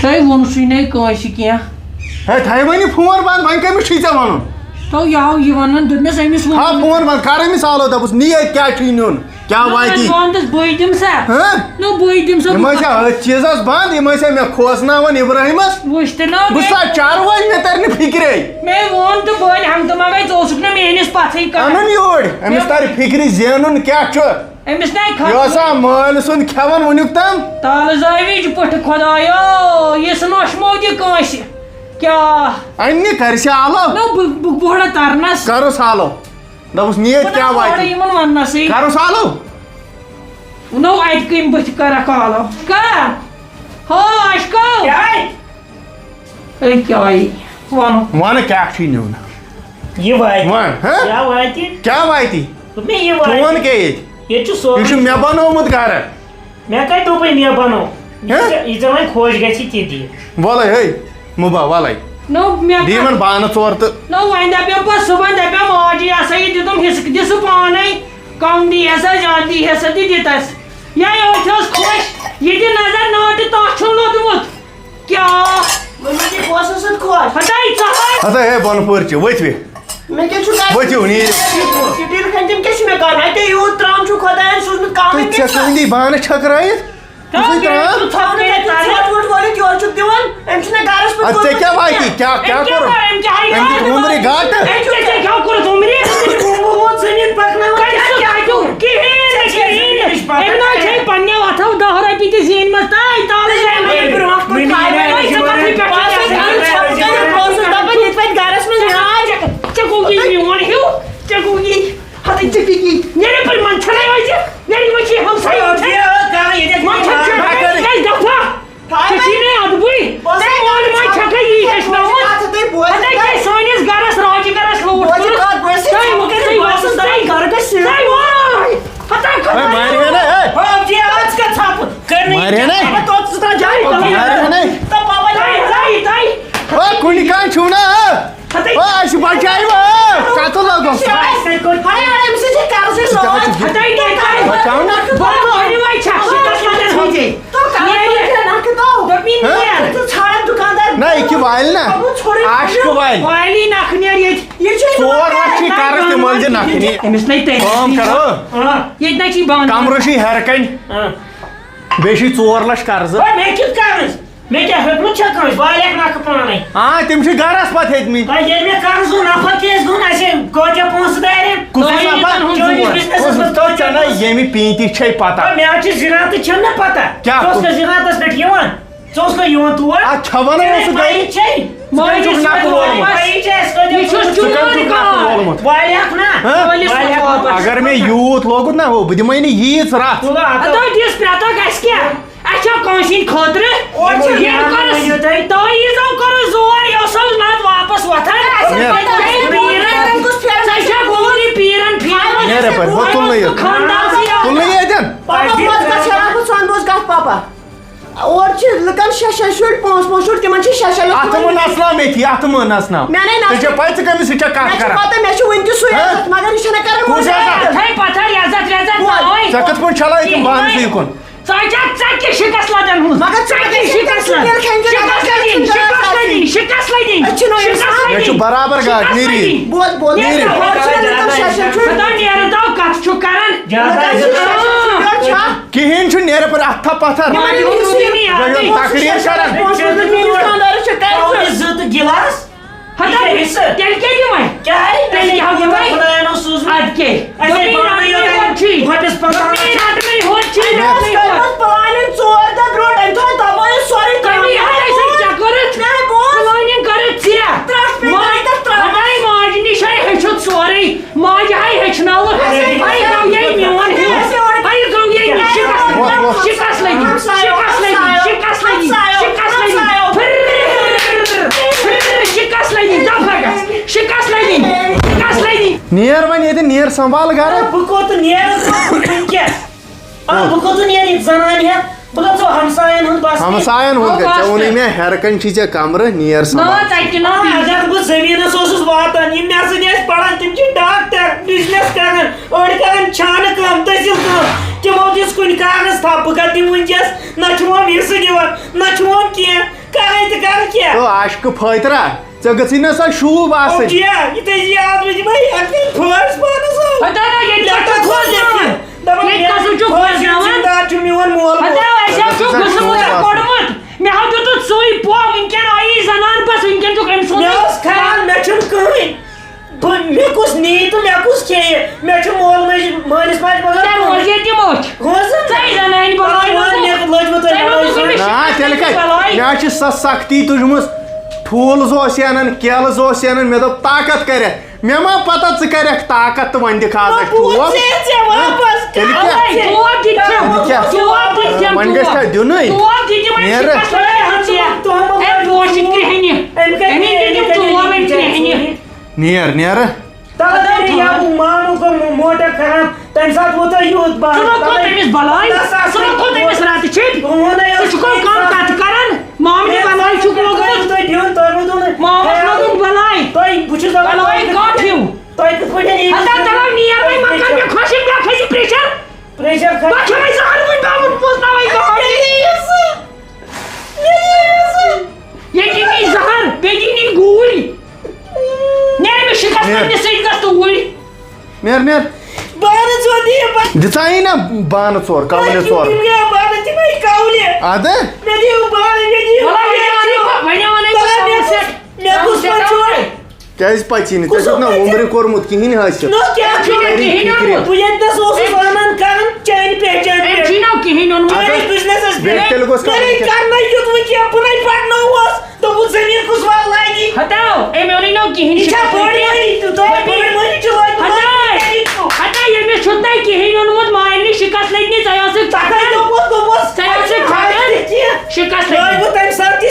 تۄہہِ ووٚنسُے نَے کٲنٛسہِ کینٛہہ ہے تھاے وۄنۍ فون بنٛد وۄنۍ کٔمِس چھُے ژےٚ وَنُن تو یہِ آو یہِ وَنان دوٚپمَس أمِس ہا فون بنٛد کر أمِس آلو دَپُس نی ییٚتہِ کیٛاہ چھُے نیُن کیٛاہ واتی وَنتَس بٕے دِمہٕ سا نو بٕے دِمہٕ سا یِم ٲسیا أتھۍ چیٖزس بنٛد یِم ٲسیا مےٚ کھوژناوان ابراہیمس وٕچھ تہِ نا بہٕ چھُسا چاروٲے مےٚ ترِ نہٕ فِکرے مےٚ ووٚن تہٕ بٔلۍ ہنٛگتہٕ منٛگے ژٕ اوسُکھ نہٕ میٲنِس پَژھٕے کَران اَنُن یور أمِس ترِ فِکرِ زینُن کیٛاہ چھُ أمِس نَے یہِ اوسا مٲلۍ سُنٛد کھٮ۪وان وُنیُک تام تالہٕ زٲوِج پٔٹھٕ خۄدایو یِژھ نوٚشمو دِ کٲنٛسہِ کیٛاہ اَننہِ کَرسا آلو نو بہٕ بوڑا ترنس کَرُس آلو دَپُس نی ییٚتہِ کیٛاہ واتہِ یِمن وَننسٕے کَرُس آلو نو اَتہِ کٔمۍ بٕتھِ کَرکھ آلو کر ہو اشکو کیٛاہ وَنو وَنہٕ کیٛاہ چھُے نیُن یہ واتہِ وَن کیٛاہ واتہِ کیٛاہ واتی مےٚ یہِ چون واتہِ کیٛاہ ییٚتہِ ییٚتہِ چھُ یہِ سورُے چھُ مےٚ بنومُت گرٕ مےٚ کَتہِ دوٚپُے مےٚ بنو یہِ ژےٚ وۄنۍ خۄش گژھِ تہِ دِ وَلَے ہے مُبا وَلَے نو مےٚ دِ یِمن بانہٕ ژور تہٕ نو وۄنۍ دَپیٚم پَتہٕ صُبحن دَپیٚم ماجی یہِ ہسا یہِ دِتُم حِصہٕ دِ سُہ پانے کَم دی ہسا زیادٕ دی ہسا تہِ دِتس یا أتھۍ ٲس خۄش یہِ دِ نظر ناٹہِ تَتھ چھُن لوٚدمُت کیٛاہ ہتاے ژٕ ہسا ہے بۄنہٕ پوٗرچہِ ؤتھوِ ؤتھِو نیٖرِو تُہۍ ژےٚ کٕہٕنٛدی بانہٕ چھٔکرٲیِتھ اَدٕ ژےٚ کیٛاہ واتی کیٛاہ کیٛاہ کوٚرُتھ أمۍ دیُت وُمرِ گاٹہٕ پننہِ وتھو 10 رۄپیہِ تہِ زیٖنمٕژ ژےٚ گوٚو یہِ میون ہیوٗ ژےٚ گوٚو یہِ ہتٕے ژٕ پِکی نیرِ پَتہٕ من چھَنَے وۄنۍ نیرِ وۄنۍ چھِ ہمساے دفا ژےٚ چھی نَے اَدبٕے مول موج چھَکھے یی ہیٚچھنومُت سٲنِس گرس راجہِ گرس لوٗٹھ کُنہِ کانٛہہ چھُو نا اَسہِ بچاوِ کَتہٕ لوگُم نہ یہِ کہِ والہِ نا عاشقہٕ والہِ نکھٕ نیر ییٚتہِ 4 لَچھ چھِ کَرَس تہِ مٲلۍ دِ نکھنہِ أمِس نَے کٲم کرو ییٚتہِ نَے چھی بنٛد کمرٕ چھُے ہیرٕ کَنۍ بیٚیہِ چھُے 4 لَچھ قرضہٕ مےٚ کیُتھ کَرُس مےٚ کیٛاہ ہیوٚتمُت چھےٚ کٲنٛسہِ واریاہ نکھٕ پانے تِم چھِ گرس پتہٕ ہیٚتمٕتۍ ییٚلہِ مےٚ قرض اوٚن نفع کیٛازِ دیُن اَسہِ کۭتیاہ پونٛسہٕ دارٮ۪ن ییٚمہِ پیٖنتہِ چھے پتہ مےٚ حظ چھِ زِناتہٕ چھَم نا پتہ ژٕ اوسکھا زِناتس پٮ۪ٹھ یِوان ژٕ اوسکھا یِوان تور اتھ چھا وَنان سُہ گٔے واریاہ نا اگر مےٚ یوٗت لوگُت نا ہُہ بہٕ دِمے نہٕ ییٖژ رَتھ دِس پرٛٮ۪تھک اَسہِ کیٛاہ اَسہِ چھا کٲنٛسہِ ہِنٛدۍ خٲطرٕ تۄہہِ ییٖژو کوٚرُس زور یہِ اوس نتہٕ واپس وۄتھان ژےٚ چھا گوٚمُت یہِ پیٖرن تُلنہٕ ییٚتٮ۪ن اتھ مہٕ نژناو میٚتھی اتھ مہٕ نژناو ژےٚ چھےٚ پاے ژٕ کٔمِس سۭتۍ چھکھ کتھ کران ژےٚ کِتھ پٲٹھۍ چھلٲے تِم بانہٕ ژٕ یِکُن شِکس لدن ہُنٛد مےٚ چھُ برابر گاڑِ نیٖری کتھ چھُ کران کِہیٖنۍ چھُ نیرٕ پتہٕ اتھا پتھر تقریر کران زٕ تہٕ گِلاس تیٚلہِ کیٛاہ ماجہِ نِش ہیٚچھُتھ سورُے ماجہِ ہاے ہیٚچھنٲوٕ شِکس لگی نیر وۄنۍ ییٚتہِ نیر سنبال گرٕ بہٕ کوٚت نیرٕ وٕنکیٚس بہٕ کوٚت نیرٕ یہِ زنانہِ ہٮ۪تھ بہٕ دَپہٕ ژٕ ہمساین ہُنٛد بس ہمساین ہُنٛد ژےٚ ووٚنُے مےٚ ہیرٕ کَنۍ چھُے ژےٚ کمرٕ نیر سنبال اگر بہٕ زٔمیٖنس اوسُس واتان یِم مےٚ سۭتۍ ٲسۍ پران تِم چھِ ڈاکٹر بِزنس کران أڑۍ کران چھانہٕ کٲم تٔسِل کٲم تِمو دِژ کُنہِ کاغذ تھپھ بہٕ کتہِ دِمہٕ وٕنکیٚس نہ چھُ حِصہٕ دِوان نہ چھُ کینٛہہ تو کر کیا تو عاشق فٲطرہ ژےٚ گٔژھی نا سۄ شوٗب آسٕنۍ یہ تھی یاد مجھے بھائی اپنی پھوس پانس ہو ہتا نا یہ لٹا کھول دے یہ کسو چھ کھول ناون دار چھ میون مول ہتا ایسا چھ گسمت کوڑمت مے ہاو تو سوئی پو ونکن آئی زنان بس ونکن تو کم سون میس خیال مے چھن کہیں مے کس نی تو مے کس کھیے مے چھ مول مالس ماج مگر تے موجے تی موچ ہوسن ژے زنان بلائی مے لوج مت نا تیٚلہِ کتہِ مےٚ چھِ سۄ سختی تُجمٕژ ٹھوٗل اوس انان کیلہٕ اوس انان مےٚ دوٚپ طاقت کرٮ۪کھ مےٚ ما پتہ ژٕ کرٮ۪کھ طاقت تہٕ وۄنۍ دِکھ آز اَسہِ ٹھوٗل واپس تیٚلہِ کیٛاہ وۄنۍ گژھِ تھا دیُنٕے نیرٕ نیر نیرٕ مامو کو موٹر خراب تمہ سات وہ تو یوت بات تمس بلائی تمس رات چھپ کم کت کران مام بلائی چھ لوگمت مامس لوگن بلائی بلائی کٹ ہیو ہتا چلو نیر وے مکان مے خوشی مے کھسی پریشر بچ میں زہر وے باوت پوسناوی یہ کی زہر بیجی گولی نیر میں شکست کرنے سے گست گولی نیر بانہ ژور دی دِژایی نا بانہٕ ژور کولہِ ژور بانہ دی میں کولہِ اَدٕ مے دیو بانہ مے دیو مے کس چھوڑ کیٛازِ پَژی نہٕ ژےٚ چھُکھ نا عُمرِ کوٚرمُت کِہیٖنۍ حٲصِل نو کیا بہٕ ییٚتنس اوسُس وَنان کران چانہِ پہچان بِزنس تیٚلہِ گوٚژھ کرنا یُت وۄنۍ کینٛہہ بہٕ نَے پَرنووُس دوٚپُن زٔمیٖن کُس وال لاگی ہٹاو اے میں نہیں نو کہین یہِ چھا بٔڑ مٔہنی تہٕ تۄہہِ بٔڑ مٔہنی چھُ ہٹا یہ میں چھُ تۄہہِ کہین اونمُت مالنہِ شکست لٔگۍ ژےٚ ٲسٕکھ تۄہہِ دوٚپُس ژےٚ ٲسٕکھ کھَٹان شکست لٲج بہٕ تَمہِ ساتہٕ تہِ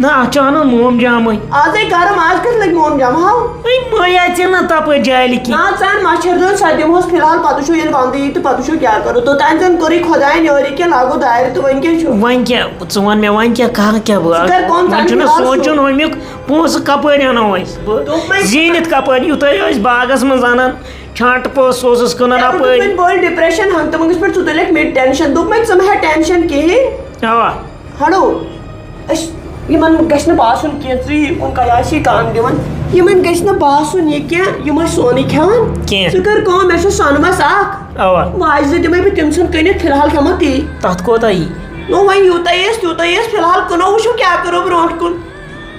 نا اچھا نا موم جام آج گرم آج کت لگ موم جام ہاو میا نا تپ جال کی نا ژن مچھر دن سا دمہوس فی الحال پتہ چھو ییٚلہِ ونٛدٕ یی تہٕ پتہٕ وٕچھو کیٛاہ کرو توٚتانۍ زن کوٚرُے خۄداین یورٕ کینٛہہ لاگو دارِ تہٕ وۄنۍ کیٛاہ چھُ ون کیا ژٕ ون مےٚ ون کیا کر کیا بہٕ ژٕ کر کٲم وۄنۍ چھُنہ ژٕ سونٛچُن امیُک پونٛسہٕ کپٲرۍ انو أسۍ دوٚپمَے زیٖنِتھ کپٲرۍ یوٗتاہ ٲسۍ باغس منٛز انان چھانٹہٕ پوٚژھ اوسُس کٕنان اپٲرۍ بول ڈپریشن ہنگتہٕ منٛگس پٮ۪ٹھ ژٕ تُلکھ مےٚ ٹینشن دوٚپمَے ژٕ مہ ہےٚ ٹینشن کِہیٖنۍ اوا ہڑو أسۍ یِمن گژھِ نہٕ باسُن کینٛہہ ژٕ یہِ کُن کیٛاہ کٲم دِوان یِمن گژھِ نہٕ باسُن یہِ کینٛہہ یِم ٲسۍ سونٕے کھٮ۪وان کینٛہہ ژٕ کر کٲم مےٚ چھُ سۄنہٕ مس اکھ اوا واجہِ زٕ دِمے بہٕ تِم ژھٕن کٕنِتھ فی الحال کھٮ۪مو تی تتھ کوتاہ یی نو وۄنۍ یوٗتاہ ییٚس تیوٗتاہ ییٚس فی الحال کٕنو وٕچھو کیٛاہ کرو برونٛٹھ کُن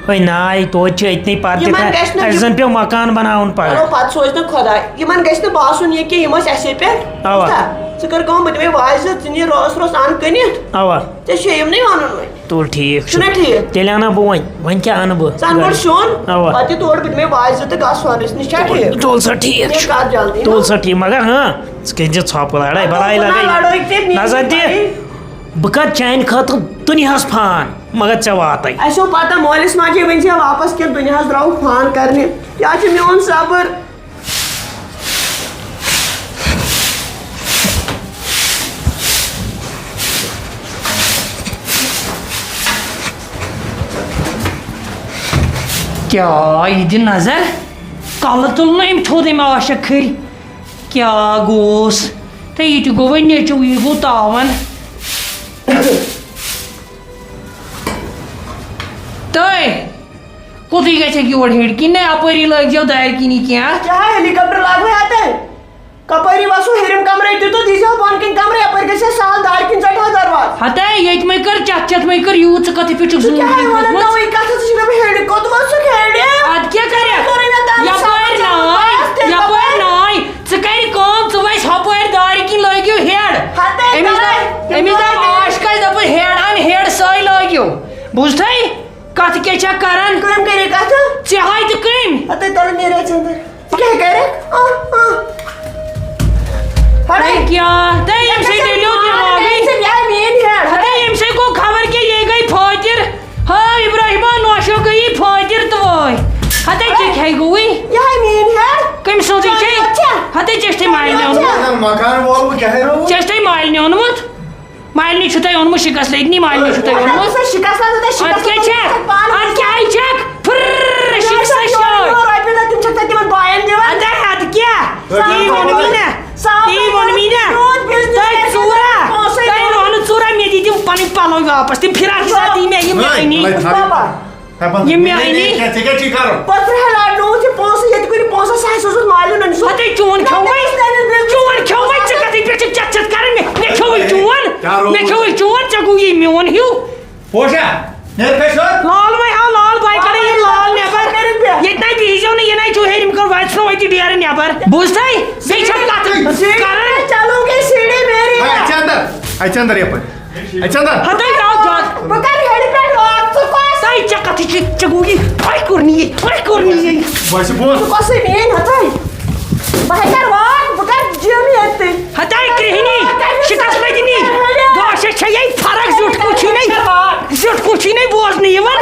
وے ناے توتہِ چھِ أتنٕے پتہٕ یِمن گژھِ نہٕ اَسہِ زن پیٚو مکان بناوُن چلو پگاہ پتہٕ سوٗنچ نہٕ خۄداے یِمن گژھِ نہٕ باسُن یہِ کہِ یِم ٲسۍ اَسے پٮ۪ٹھ اوا. ژٕ کر کٲم بہٕ دِمے واجہِ زٕ ژٕ نہِ رٲس روس اَن کٕنِتھ اوا ژےٚ چھُ یِمنٕے وَنُن وۄنۍ تُل ٹھیٖک چھُ چھُنا ٹھیٖک تیٚلہِ انا بہٕ وۄنۍ کیٛاہ انہٕ بہٕ ژٕ اَن گۄڈٕ سیُن اوا. پتہٕ یہِ تورٕ بہٕ دِمے واجہِ زٕ تہٕ گژھ سۄنرِس نِش چھا ٹھیٖک تُل سا ٹھیٖک مےٚ چھُ کر جلدی تُل سا ٹھیٖک مگر ہاں ژٕ کٔرزِ ژھۄپہٕ لڑٲے بلاے لگے نظر دِ بہٕ کر چانہِ خٲطرٕ دُنیاہس فان مگر ژےٚ واتے اَسہِ اوس پتہ مٲلِس ماجے ؤنۍ زِ واپس کینٛہہ دُنیاہس درٛاو فان کرنہِ کیٛاہ چھُ میون صبر کیا یہ دِ نظر کلہٕ تُل نہٕ أمۍ تھوٚد أمۍ عاشق کھٔرۍ کیٛاہ گوس تہٕ یہِ تہِ گوٚو وۄنۍ نیٚچوٗ یہِ گوٚو تاوان تُہۍ کوٚتُے گژھٮ۪کھ یور ہیٚرِ کِنۍ نَے اپٲری لٲگۍزیو دارِ کِنی کینٛہہ کیٛاہ ہیلیکاپٹر لاگوے اَتٮ۪ن کپٲری وسو ہیٚرِم کمرے دِتو دیٖزیو بۄن کِنۍ کمرے یپٲرۍ گژھِ ہے سہل دارِ کِنۍ ژٹہو دروازٕ ہتے ییٚتہِ مَے کٔر چتھ مَے کٔر یوٗت ژٕ کتھ پٮ۪ٹھ چھُکھ ژٕ کیٛاہ زوٗن وَنان کھوٚتمُت نوٚوٕے کتھ ژٕ چھُکھ مےٚ ہیٚرِ کوٚت وسُکھ ہیٚرِ ادٕ کیٛاہ کَرٮ۪کھ یپٲرۍ ناے ژٕ کَرِ کٲم ژٕ وَس ہۄپٲرۍ دارِ کِنۍ لٲگِو ہیٚڈ أمِس دوٚپ عاشقس دوٚپُن ہیٚڈ اَن ہیٚڈ سۄے لٲگِو بوٗزتھٕے کتھ کیٛاہ چھکھ کران کٲم کٔرِو کتھ ژےٚ ہاے تہٕ کٔمۍ ہتے تَلہٕ نیرے ژٔنٛدٕر ژٕ کیٛاہ کَرکھ تۄہہِ کیٛاہ تۄہہِ ییٚمہِ سۭتۍ ڈٔلیو دٮ۪ماغٕے ہتے ییٚمہِ سۭتۍ گوٚو خبر کیٛاہ یہِ گٔے فٲطر ہاے ابراہیما نوشو گٔیی فٲطر تہٕ وٲے ہتے ژےٚ کھے گوٚوٕے کٔمۍ سُنٛدٕے چھے ہتے ژےٚ چھُے مالنہِ اوٚنمُت مکان وول بہٕ کیٛاہ روٗد ژےٚ چھُے مالنہِ اوٚنمُت مالنہِ چھُو تۄہہِ اوٚنمُت شِکس لٔگنی مالنہِ چھُو تۄہہِ اوٚنمُت ادٕ کیٛاہ چھکھ ادٕ کیٛاہ چھکھ پھٕر شِکسَے شٲے ادٕ کیٛاہ تی ووٚنمٕے نا تی ووٚنمٕے نا تۄہہِ ژوٗرا تۄہہِ روٚنہٕ ژوٗرا مےٚ دِتِو پنٕنۍ پلو واپس تِم فِراک یزار دی مےٚ یِم مےٚ أنی یِم مےٚ أنی ژےٚ کیٛاہ چھُے کرُن ہتے چون کھیوٚوٕے چون کھیوٚوٕے ژٕ کتھٕے پٮ۪ٹھ چھکھ چت چت کران مےٚ کھیوٚوٕے چون مےٚ کھیوٚوٕے چون ژےٚ گوٚو یہِ میون ہیوٗ پوشا نیرِ کھسہِ لال وۄنۍ آو لال باے کڑے یہِ لال نٮ۪بر ییٚتہِ نَے بِہزیو نہٕ یہِ نَے چھُو ہیٚرِم کٔر وَتہِ ژھٕنو أتی ڈیرٕ نٮ۪بر بوٗزتھٕے بیٚیہِ چھکھ کتھ کران اَژِ انٛدر یپٲرۍ اَژِ انٛدر ہتے درٛاو زیادٕ تۄہہِ ژےٚ کتھٕے ژےٚ گوٚو یہِ تۄہہِ کوٚر نہٕ یہِ تۄہہِ کوٚر نہٕ یہِ باسہِ بوز ہتے کرٛہنی شِکس لٔگنی گاشس چھے یہِ فرق زیُٹھ کُچھی نَے بوزنہٕ یِوان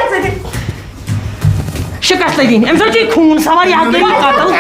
شِکس لٔگِنۍ اَمہِ سۭتۍ چھُے خوٗن سوار یہِ ہا کٔرِو قتل